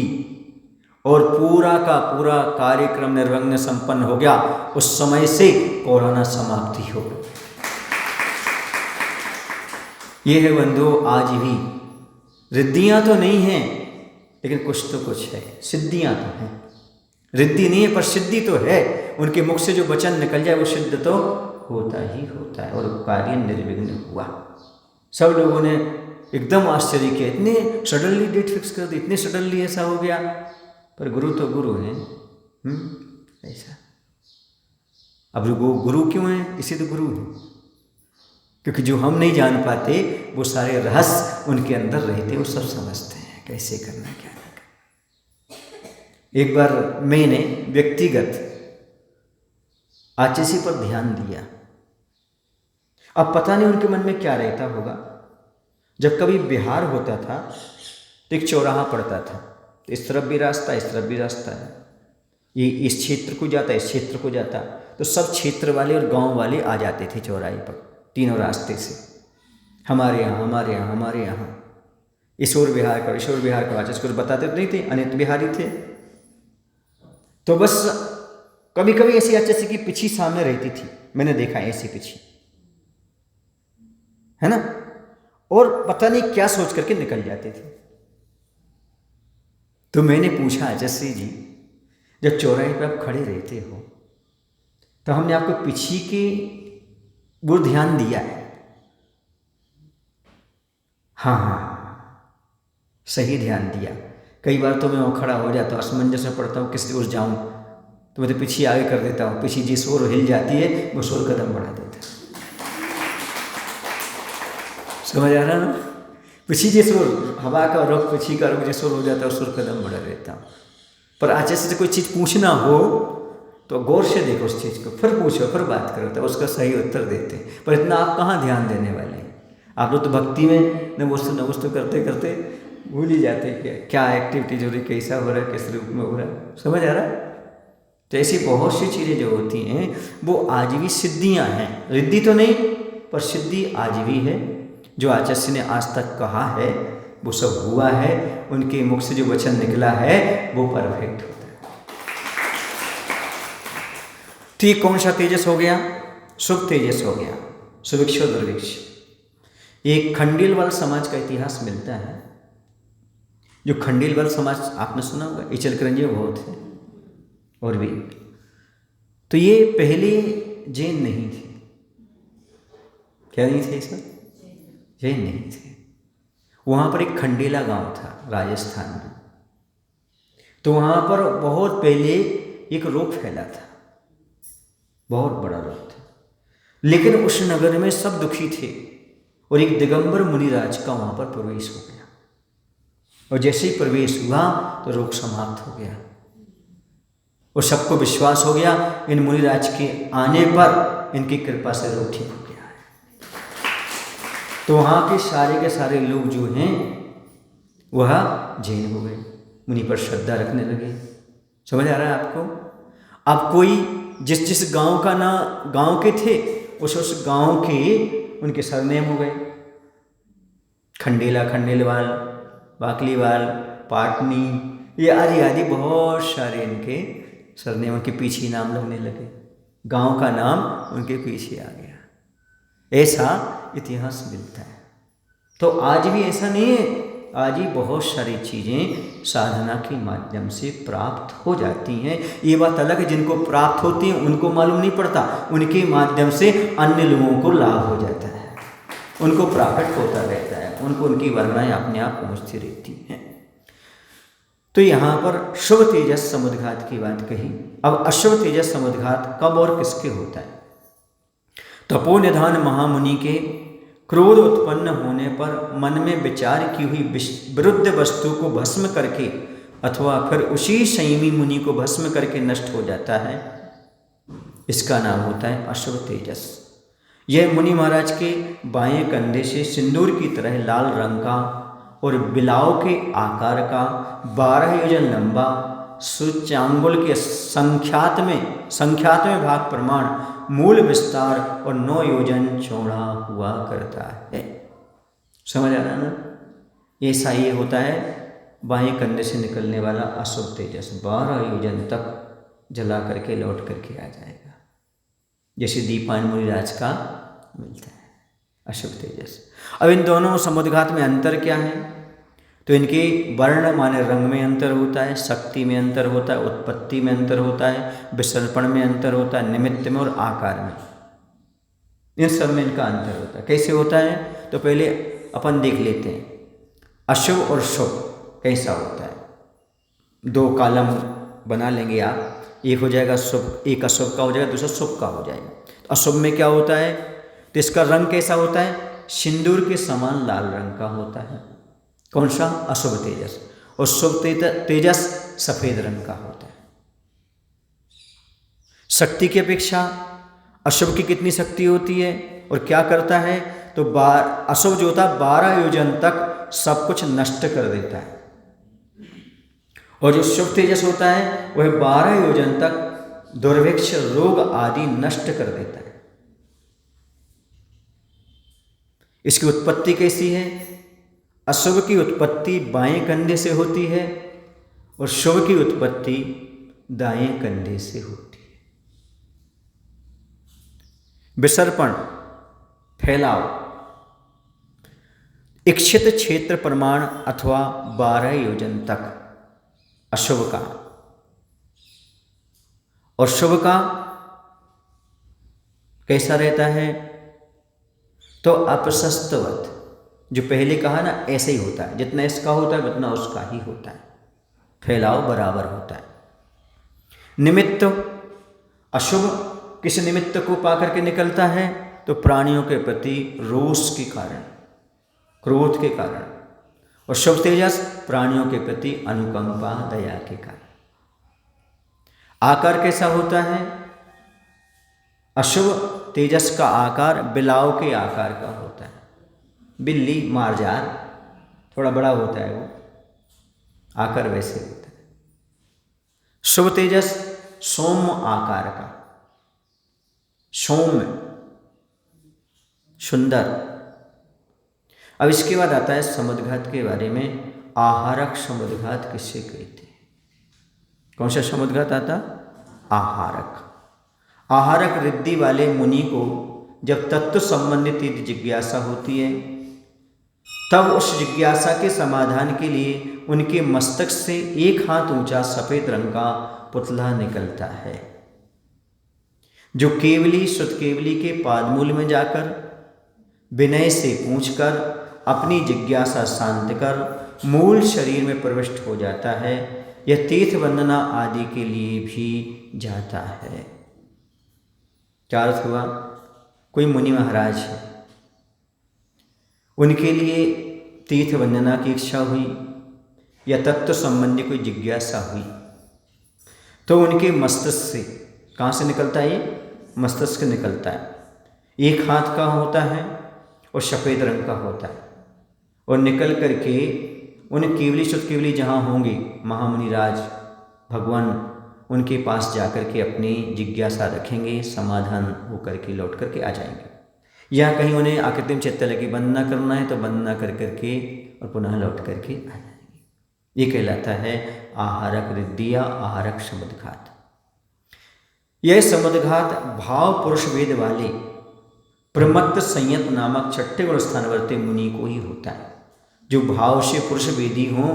और पूरा का पूरा कार्यक्रम निर्विघ्न संपन्न हो गया। उस समय से कोरोना समाप्ति हो गई। ये है बंधु आज भी रिद्धियाँ तो नहीं हैं, लेकिन कुछ तो कुछ है, सिद्धियाँ तो हैं। रिद्धि नहीं है पर सिद्धि तो है। उनके मुख से जो वचन निकल जाए वो सिद्ध तो होता ही होता है, और कार्य निर्विघ्न हुआ। सब लोगों ने एकदम आश्चर्य किया, इतने सडनली डेट फिक्स कर दी, इतने सडनली ऐसा हो गया। पर गुरु तो गुरु हैं, ऐसा। अब गुरु क्यों हैं? इसी तो गुरु हैं, क्योंकि जो हम नहीं जान पाते वो सारे रहस्य उनके अंदर रहते, वो सब समझते हैं कैसे करना क्या नहीं करना। एक बार मैंने व्यक्तिगत आचसी पर ध्यान दिया। अब पता नहीं उनके मन में क्या रहता होगा। जब कभी बिहार होता था तो एक चौराहा पड़ता था, इस तरफ भी रास्ता, इस तरफ भी रास्ता है, ये इस क्षेत्र को जाता, इस क्षेत्र को जाता, तो सब क्षेत्र वाले और गांव वाले आ जाते थे चौराहे पर, तीनों रास्ते से। हमारे यहाँ, हमारे यहाँ, हमारे यहाँ, ईश्वर विहार का वाचस कुछ बताते तो नहीं थे, अनित बिहारी थे। तो बस कभी कभी ऐसी आचसी की पिछी सामने रहती थी, मैंने देखा ऐसी पिछी, है ना, और पता नहीं क्या सोच करके निकल जाते थे। तो मैंने पूछा, आचार्य जी जब चौराहे पर आप खड़े रहते हो तो हमने आपको पीछे की वो ध्यान दिया है? हाँ, सही ध्यान दिया। कई बार तो मैं वहाँ खड़ा हो जाता हूँ, असमंजस में पड़ता हूँ, किसी ओर जाऊँ तो मैं तो पीछे आगे कर देता हूँ, पीछे जिस ओर हिल जाती है वो शोर कदम बढ़ा देता है। समझ आ रहा ना? पीछे जिस ओर हवा का रुख, पीछे का रुख जिस ओर हो जाता है उस ओर कदम बढ़ा देता हूँ। पर आचार्य से कोई चीज़ पूछना हो तो गौर से देखो उस चीज़ को, फिर पूछो, फिर बात करो, तो उसका सही उत्तर देते हैं। पर इतना आप कहाँ ध्यान देने वाले हैं? आप लोग तो भक्ति में नमस्त करते करते भूल ही जाते हैं क्या एक्टिविटीज हो रही, कैसा हो रहा है, किस रूप में हो रहा है। समझ आ रहा है? तो ऐसी बहुत सी चीज़ें जो होती हैं वो आज भी सिद्धियाँ हैं, रिद्धि तो नहीं पर सिद्धि आज भी है। जो आचार्य ने आज तक कहा है वो सब हुआ है, उनके मुख से जो वचन निकला है वो परफेक्ट होता है। ठीक, कौन सा तेजस हो गया? शुभ तेजस हो गया, सुभिक्ष दुर्भिक्ष। एक खंडेलवाल समाज का इतिहास मिलता है। जो खंडेलवाल समाज आपने सुना होगा, इचलकरंजी में बहुत है और भी। तो ये पहले जैन नहीं थे। क्या नहीं थे सर? जैन नहीं थे। वहाँ पर एक खंडेला गांव था राजस्थान में। तो वहाँ पर बहुत पहले एक रोग फैला था, बहुत बड़ा रोग था। लेकिन उस नगर में सब दुखी थे और एक दिगंबर मुनिराज का वहाँ पर प्रवेश हो गया, और जैसे ही प्रवेश हुआ तो रोग समाप्त हो गया। और सबको विश्वास हो गया इन मुनिराज के आने पर इनकी कृपा से रोग ठीक हो गया है। तो वहाँ के सारे लोग जो हैं वह जैन हो गए, मुनि पर श्रद्धा रखने लगे। समझ आ रहा है आपको? अब कोई जिस गांव का ना गांव के थे उस गांव के उनके सरनेम हो गए, खंडेला, खंडेलवाल, बाकलीवाल, पाटनी, ये आदि आदि बहुत सारे इनके सरनेम उनके पीछे नाम लगने लगे, गांव का नाम उनके पीछे आ गया। ऐसा इतिहास मिलता है। तो आज भी ऐसा नहीं है, आज ही बहुत सारी चीज़ें साधना के माध्यम से प्राप्त हो जाती हैं। ये बात अलग है, जिनको प्राप्त होती हैं उनको मालूम नहीं पड़ता, उनके माध्यम से अन्य लोगों को लाभ हो जाता है, उनको प्राकट होता रहता है, उनको उनकी वर्णाएं अपने आप पहुँचती रहती हैं। तो यहाँ पर शुभ तेजस समुद्घात की बात कही। अब अशुभ तेजस समुद्घात कब और किसके होता है? तपोनिधान महामुनि के क्रोध उत्पन्न होने पर मन में विचार की हुई विरुद्ध वस्तु को भस्म करके अथवा फिर उसी संयमी मुनि को भस्म करके नष्ट हो जाता है, इसका नाम होता है अशुभ तेजस। यह मुनि महाराज के बाएं कंधे से सिंदूर की तरह लाल रंग का और बिलाव के आकार का 12 योजन लंबा सूच्यांगुल के संख्यात में भाग प्रमाण मूल विस्तार और 9 योजन चौड़ा हुआ करता है। समझ आ रहा ना? ऐसा ये होता है बाएं कंधे से निकलने वाला अशुभ तेजस 12 योजन तक जला करके लौट करके आ जाएगा, जैसे दीपान मुनिराज का मिलता है अशुभ तेजस। अब इन दोनों समुद्घात में अंतर क्या है? तो इनके वर्ण माने रंग में अंतर होता है, शक्ति में अंतर होता है, उत्पत्ति में अंतर होता है, विसर्पण में अंतर होता है, निमित्त में और आकार में, इन सब में इनका अंतर होता है। कैसे होता है? तो पहले अपन देख लेते हैं अशुभ और शुभ कैसा होता है। 2 कॉलम बना लेंगे आप, एक हो जाएगा शुभ, एक अशुभ का हो जाएगा, दूसरा शुभ का हो जाएगा। तो अशुभ में क्या होता है? तो इसका रंग कैसा होता है? सिंदूर के समान लाल रंग का होता है। कौन सा? अशुभ तेजस। और शुभ तेजस सफेद रंग का होता है। शक्ति की अपेक्षा अशुभ की कितनी शक्ति होती है और क्या करता है? तो अशुभ जो होता है 12 योजन तक सब कुछ नष्ट कर देता है, और जो शुभ तेजस होता है वह 12 योजन तक दुर्भिक्ष रोग आदि नष्ट कर देता है। इसकी उत्पत्ति कैसी है? अशुभ की उत्पत्ति बाएं कंधे से होती है और शुभ की उत्पत्ति दाएं कंधे से होती है। विसर्पण, फैलाव, इच्छित क्षेत्र प्रमाण अथवा 12 योजन तक अशुभ का, और शुभ का कैसा रहता है? तो अपशस्तवत, जो पहले कहा ना ऐसे ही होता है, जितना इसका होता है उतना उसका ही होता है, फैलाव बराबर होता है। निमित्त, अशुभ किस निमित्त को पाकर के निकलता है? तो प्राणियों के प्रति रोष के कारण, क्रोध के कारण, और शुभ तेजस प्राणियों के प्रति अनुकंपा दया के कारण। आकार कैसा होता है? अशुभ तेजस का आकार बिलाव के आकार का होता है, बिल्ली, मारजार, थोड़ा बड़ा होता है वो, आकार वैसे होता है। शुभ तेजस सौम्य आकार का, सौम्य, सुंदर। अब इसके बाद आता है समुद्घात के बारे में। आहारक समुद्घात किससे कहते हैं? कौन सा समुद्घात आता? आहारक। आहारक रिद्धि वाले मुनि को जब तत्व संबंधित जिज्ञासा होती है तब उस जिज्ञासा के समाधान के लिए उनके मस्तक से 1 हाथ ऊंचा सफेद रंग का पुतला निकलता है, जो केवली शुद्ध केवली के पादमूल में जाकर विनय से पूछकर अपनी जिज्ञासा शांत कर मूल शरीर में प्रविष्ट हो जाता है। यह तीर्थ वंदना आदि के लिए भी जाता है। क्या अर्थ हुआ? कोई मुनि महाराज है, उनके लिए तीर्थ वंदना की इच्छा हुई या तत्व संबंधी कोई जिज्ञासा हुई, तो उनके मस्तिष्क से, कहाँ से निकलता है ये? मस्तिष्क निकलता है। एक हाथ का होता है और सफ़ेद रंग का होता है, और निकल करके उन केवली शुद्ध केवली जहाँ होंगे महामुनिराज भगवान, उनके पास जाकर के अपनी जिज्ञासा रखेंगे, समाधान होकर के लौट करके आ जाएंगे। या कहीं उन्हें आकृतिम चित्तल की वंदना करना है तो वंदना कर करके और पुनः लौट करके आ जाएंगे। ये कहलाता है आहारक रिद्धि या आहारक समुद्घात। यह समुद्घात भाव पुरुष वेद वाले प्रमत्त संयत नामक छठे गुण स्थानवर्ती मुनि को ही होता है। जो भाव से पुरुष वेदी हों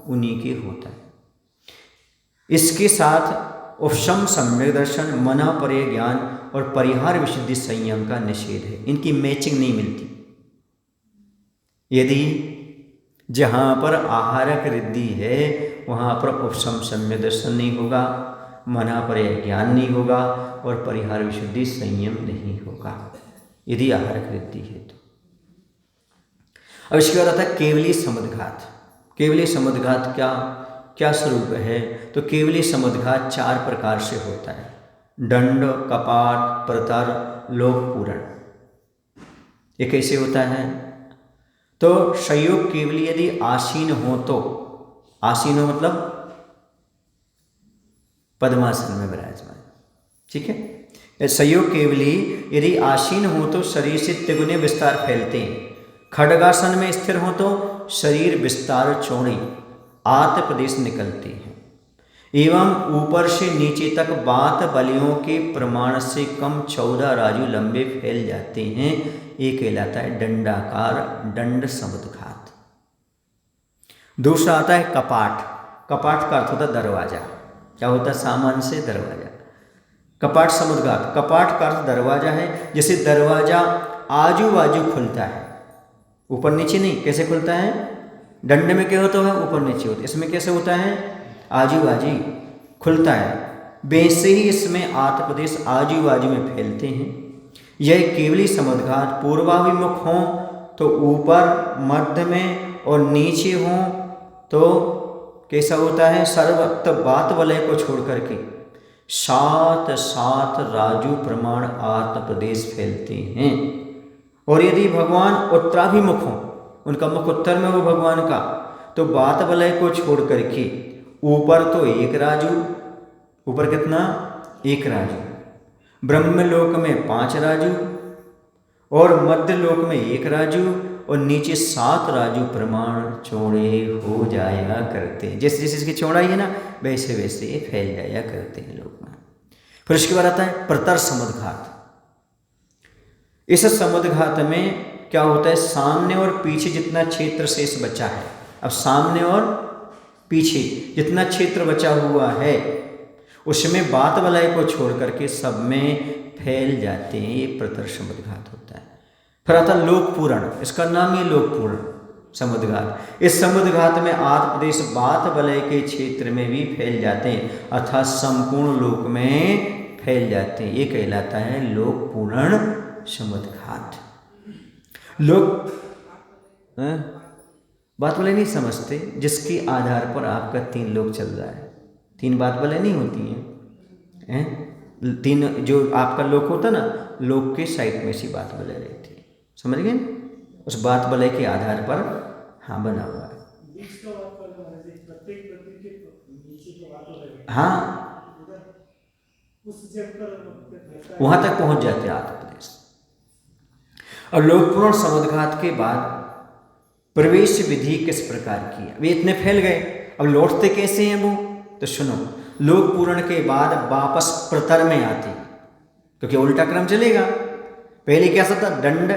उन्हीं के होता है। इसके साथ उपशम सम्यक दर्शन, मना परे ज्ञान और परिहार विशुद्धि संयम का निषेध है। इनकी मैचिंग नहीं मिलती। यदि जहाँ पर आहारक रिद्धि है वहाँ पर उपशम सम्यक दर्शन नहीं होगा, मना परे ज्ञान नहीं होगा और परिहार विशुद्धि संयम नहीं होगा, यदि आहारक रिद्धि है तो। अब इसके बाद आता है केवली समुद्घात। केवली समुद्घात क्या स्वरूप है? तो केवली समुद्घात 4 प्रकार से होता है। दंड, कपाट, प्रतर, लोकपूरण। ये कैसे होता है? तो संयोग केवली यदि आसीन हो तो, आसीन हो मतलब पद्मासन में विराजमान, ठीक है। संयोग केवली यदि आसीन हो तो शरीर से त्रिगुने विस्तार फैलते हैं। खड्गासन में स्थिर हो तो शरीर विस्तार चौड़ी आत प्रदेश निकलते हैं, एवं ऊपर से नीचे तक बात बलियों के प्रमाण से कम 14 राजू लंबे फैल जाते हैं। ये कहलाता है दंडाकार दंड समुद्घात। दूसरा आता है कपाट। कपाट का अर्थ होता है दरवाजा। क्या होता है? सामान से दरवाजा। कपाट समुद्घात। कपाट का अर्थ दरवाजा है। जैसे दरवाजा आजू बाजू खुलता है, ऊपर नीचे नहीं। कैसे खुलता है? दंड में क्या होता है? ऊपर नीचे होता है। इसमें कैसे होता है? आजू बाजू खुलता है। वैसे ही इसमें आत प्रदेश आजू बाजू में फैलते हैं। यह केवली समुद्घात पूर्वाभिमुख हों तो ऊपर, मध्य में और नीचे हों तो कैसा होता है? सर्वत्र बात वलय को छोड़ करके 7 राजू प्रमाण आत्म प्रदेश फैलते हैं। और यदि भगवान उत्तराभिमुख हों, उनका मुख उत्तर में हो भगवान का, तो बात वलय को छोड़ करके ऊपर तो 1 राजू, ऊपर कितना? 1 राजू, ब्रह्मलोक में 5 राजू और मध्य लोक में 1 राजू और नीचे 7 राजू प्रमाण चौड़े हो जाया करते हैं। जैसे जैसे इसकी चौड़ाई है ना, वैसे वैसे ये फैल जाया करते हैं लोग में। फिर उसके बाद आता है प्रतर समुद्घात। इस समुद्घात में क्या होता है? सामने और पीछे जितना क्षेत्र शेष बचा है, अब सामने और पीछे जितना क्षेत्र बचा हुआ है उसमें बात वलय को छोड़ करके सब में फैल जाते हैं। ये प्रतर समुद्घात होता है। फिर आता लोकपूरण। इसका नाम ही लोकपूर्ण समुद्घात। इस समुद्घात में आत प्रदेश बात वलय के क्षेत्र में भी फैल जाते हैं, अर्थात संपूर्ण लोक में फैल जाते हैं। ये कहलाता है लोकपूर्ण समुद्घात। लोग बात वलय नहीं समझते, जिसके आधार पर आपका 3 लोक चल रहा है। 3 बात वलय नहीं होती हैं। 3 जो आपका लोक होता ना, लोक के साइड में सी बात वलय रहती है। समझ गए? उस बात वलय के आधार पर हाँ बना हुआ है। हाँ, वहां तक पहुंच जाते हैं आत्म प्रदेश। और लोकपूर्ण समुद्घात के बाद प्रवेश विधि किस प्रकार की है? वे इतने फैल गए, अब लौटते कैसे हैं वो? तो सुनो, लोकपूर्ण के बाद वापस प्रतर में आते, क्योंकि उल्टा क्रम चलेगा। पहले क्या था? दंड,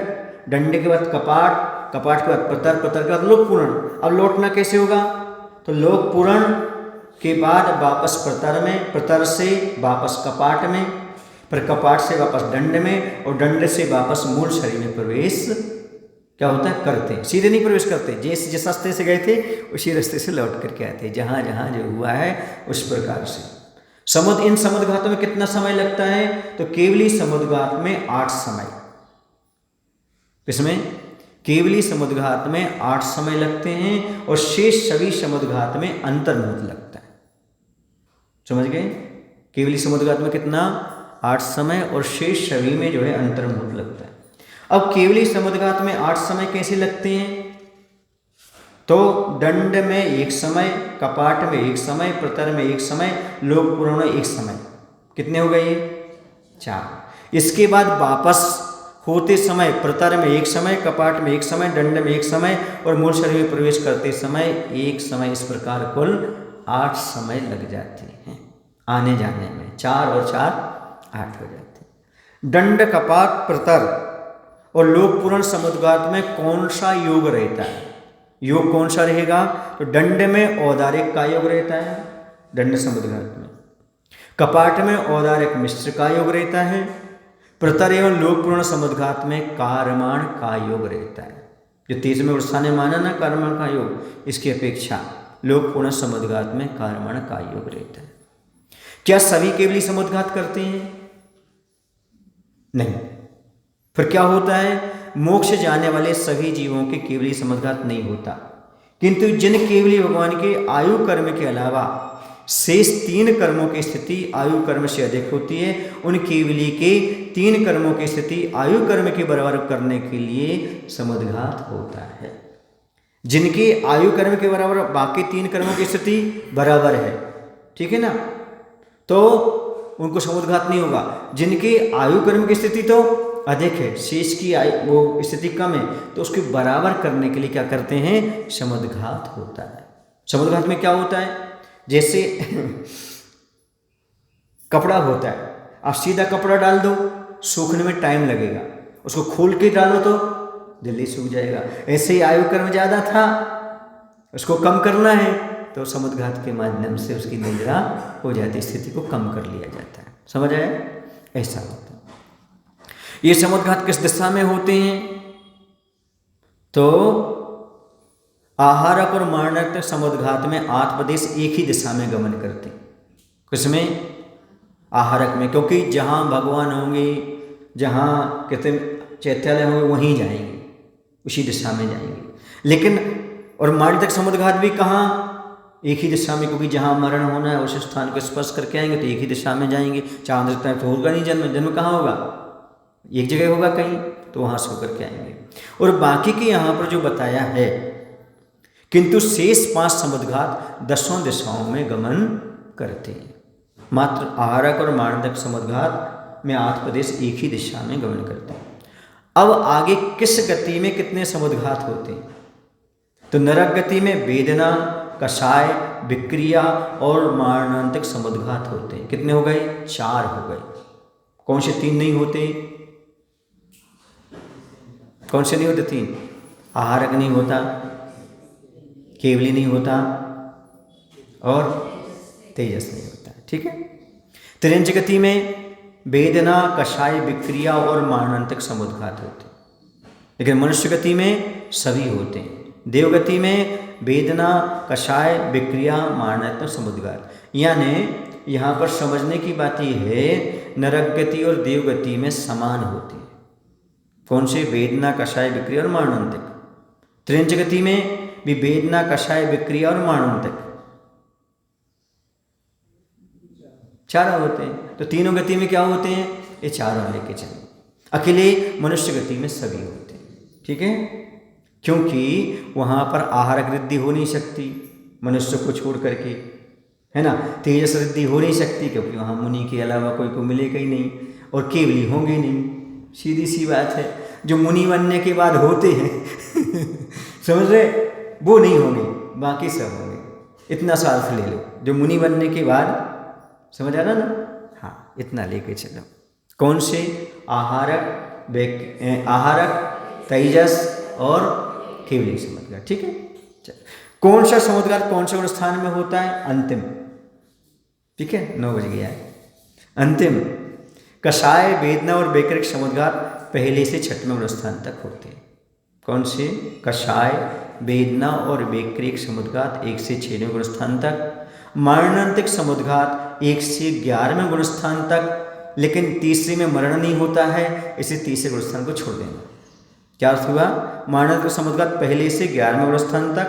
दंड के बाद कपाट, कपाट के बाद प्रतर, प्रतर के बाद लोकपूर्ण। अब लौटना कैसे होगा? तो लोकपूर्ण के बाद वापस प्रतर में, प्रतर से वापस कपाट में, फिर कपाट से वापस दंड में और दंड से वापस मूल शरीर में प्रवेश क्या होता है? करते हैं। सीधे नहीं प्रवेश करते, जिस रास्ते से गए थे उसी रास्ते से लौट करके आते हैं। जहाँ जहाँ जो हुआ है उस प्रकार से। इन समुद्घातों में कितना समय लगता है? तो केवली समुद्घात में 8 समय। इसमें केवली समुद्घात में 8 समय लगते हैं और शेष सभी समुद्घात में अंतर्मुहूर्त लगता है। समझ गए? केवली समुद्घात में कितना? 8 समय और शेष सभी में जो है अंतर्मुख लगता है। अब केवली समुद्घात में 8 समय कैसे लगते हैं? तो दंड में 1 समय, कपाट में 1 समय, प्रतर में 1 समय, लोकपूर्ण में 1 समय। कितने हो गए? 4। इसके बाद वापस होते समय प्रतर में 1 समय, कपाट में 1 समय, दंड में 1 समय और मूल शरीर में प्रवेश करते समय 1 समय। इस प्रकार कुल 8 समय लग जाते हैं आने जाने में। 4 और 4 8 हो जाते हैं। दंड, कपाट, प्रतर और लोकपूर्ण समुद्घात में कौन सा योग रहता है? योग कौन सा रहेगा? तो दंड में औदारिक का योग रहता है, दंड समुद्घात में। कपाट में औदारिक मिश्र का योग रहता है। प्रतर एवं लोकपूर्ण समुद्घात में कारमाण का योग रहता है। जो 23वें उत्साह ने माना ना कारमाण का योग, इसकी अपेक्षा लोकपूर्ण समुद्घात में कारमाण का योग रहता है। क्या सभी केवली समुद्घात करते हैं? नहीं। फिर क्या होता है? मोक्ष जाने वाले सभी जीवों के केवली समुद्घात नहीं होता, किंतु जिन केवली भगवान के आयु कर्म के अलावा शेष 3 कर्मों की स्थिति आयु कर्म से अधिक होती है, उन केवली के 3 कर्मों की स्थिति आयु कर्म के बराबर करने के लिए समुद्घात होता है। जिनके आयु कर्म के बराबर बाकी 3 कर्मों की स्थिति बराबर है, ठीक है ना, तो उनको समुद्घात नहीं होगा। जिनकी आयु कर्म की स्थिति तो अधिक है, शेष की आयु वो स्थिति कम है, तो उसके बराबर करने के लिए क्या करते हैं? समुद्घात होता है। समुद्घात में क्या होता है? जैसे कपड़ा होता है, आप सीधा कपड़ा डाल दो, सूखने में टाइम लगेगा, उसको खोल के डालो तो जल्दी सूख जाएगा। ऐसे ही आयु कर्म ज़्यादा था, उसको कम करना है तो समुद्घात के माध्यम से उसकी निद्रा हो जाती, स्थिति को कम कर लिया जाता है। समझ आया? ऐसा होता है। ये समुद्घात किस दिशा में होते हैं? तो आहारक और मारणक समुद्घात में आत्मदेश एक ही दिशा में गमन करते हैं। किसमें? आहारक में, क्योंकि जहाँ भगवान होंगे, जहाँ कहते चैत्यालय होंगे वहीं जाएंगे, उसी दिशा में जाएंगे। लेकिन और मारणक समुद्घात भी कहाँ? एक ही दिशा में, क्योंकि जहाँ मरण होना है उस स्थान को स्पर्श करके आएंगे तो एक ही दिशा में जाएंगे। चांद्रता तो होगा नहीं, जन्म कहाँ होगा? एक जगह होगा कहीं, तो वहाँ से होकर के आएंगे। और बाकी के यहाँ पर जो बताया है, किंतु शेष 5 समुद्घात 10 दिशाओं में गमन करते हैं। मात्र आहारक और मारणक समुद्घात में आत्मदेश एक ही दिशा में गमन करते हैं। अब आगे किस गति में कितने समुद्घात होते हैं? तो नरक गति में वेदना, कषाय, विक्रिया और मारणांतिक समुद्घात होते हैं। कितने हो गए? 4 हो गए। कौन से 3 नहीं होते? कौन से नहीं होते 3? आहारक नहीं होता, केवली नहीं होता और तेजस नहीं होता। ठीक है। त्रिंज गति में वेदना, कषाय, विक्रिया और मारणांतिक समुद्घात होते हैं, लेकिन मनुष्य गति में सभी होते हैं। देवगति में वेदना, कषाय, विक्रिया, मारणांतिक समुद्घात। यानी यहाँ पर समझने की बात यह है, नरक गति और देवगति में समान होते हैं। कौन से? वेदना, कषाय, विक्रिया और मारणांतिक। त्रिंज गति में भी वेदना, कषाय, विक्रिया और मारणांतिक 4 होते हैं। तो तीनों गति में क्या होते हैं? ये 4 लेके चले। अकेले मनुष्य गति में सभी होते हैं। ठीक है, क्योंकि वहाँ पर आहारक वृद्धि हो नहीं सकती मनुष्य को छोड़ करके, है ना। तेजस वृद्धि हो नहीं सकती क्योंकि वहाँ मुनि के अलावा कोई को मिलेगा ही नहीं, और केवली होंगे नहीं। सीधी सी बात है। जो मुनि बनने के बाद होते हैं समझ रहे, वो नहीं होंगे, बाकी सब होंगे। इतना सा अर्थ ले लो, जो मुनि बनने के बाद, समझ आ रहा ना? हाँ, इतना लेके चलो। कौन से? आहारक, तेजस और केवली समुद्घात। ठीक है। कौन सा समुद्घात कौन से स्थान में होता है? अंतिम। ठीक है, 9 बज गया है। अंतिम कषाय, वेदना और वैकृक समुद्घात पहले से 6वें स्थान तक होते हैं। कौन से? कषाय, वेदना और वैकृक समुद्घात 1 से 6वें गुणस्थान तक। मारणांतिक समुद्घात 1 से 11वें गुणस्थान तक, लेकिन तीसरे में मरण नहीं होता है, इसे तीसरे गुणस्थान को छोड़ देना। क्या अर्थ हुआ? मारणांतिक समुद्घात पहले से 11वें गुणस्थान तक,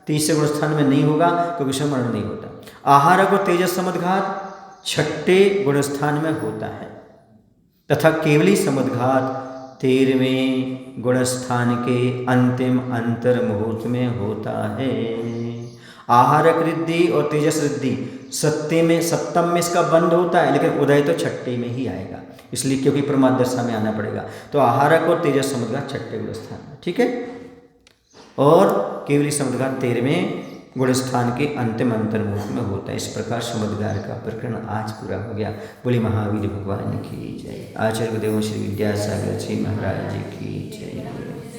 तीसरे गुणस्थान में नहीं होगा क्योंकि इसमें मरण नहीं होता। आहारक और तेजस समुद्घात 6ठे गुणस्थान में होता है। तथा केवली समुद्घात 13वें गुणस्थान के अंतिम अंतर मुहूर्त में होता है। आहारक रिद्धि और तेजस रिद्धि सप्तम में इसका बंद होता है, लेकिन उदय तो छठे में ही आएगा, इसलिए क्योंकि प्रमाद दशा में आना पड़ेगा। तो आहारक और तेजस समुद्घात छठे गुणस्थान में, ठीक है। और केवली समुद्घात 13वें गुणस्थान के अंतिम अंतर्मुख में होता है। इस प्रकार समुद्गार का प्रकरण आज पूरा हो गया। बोले महावीर भगवान की जय। आचार्य गुरुदेव श्री विद्यासागर जी महाराज जी की जय।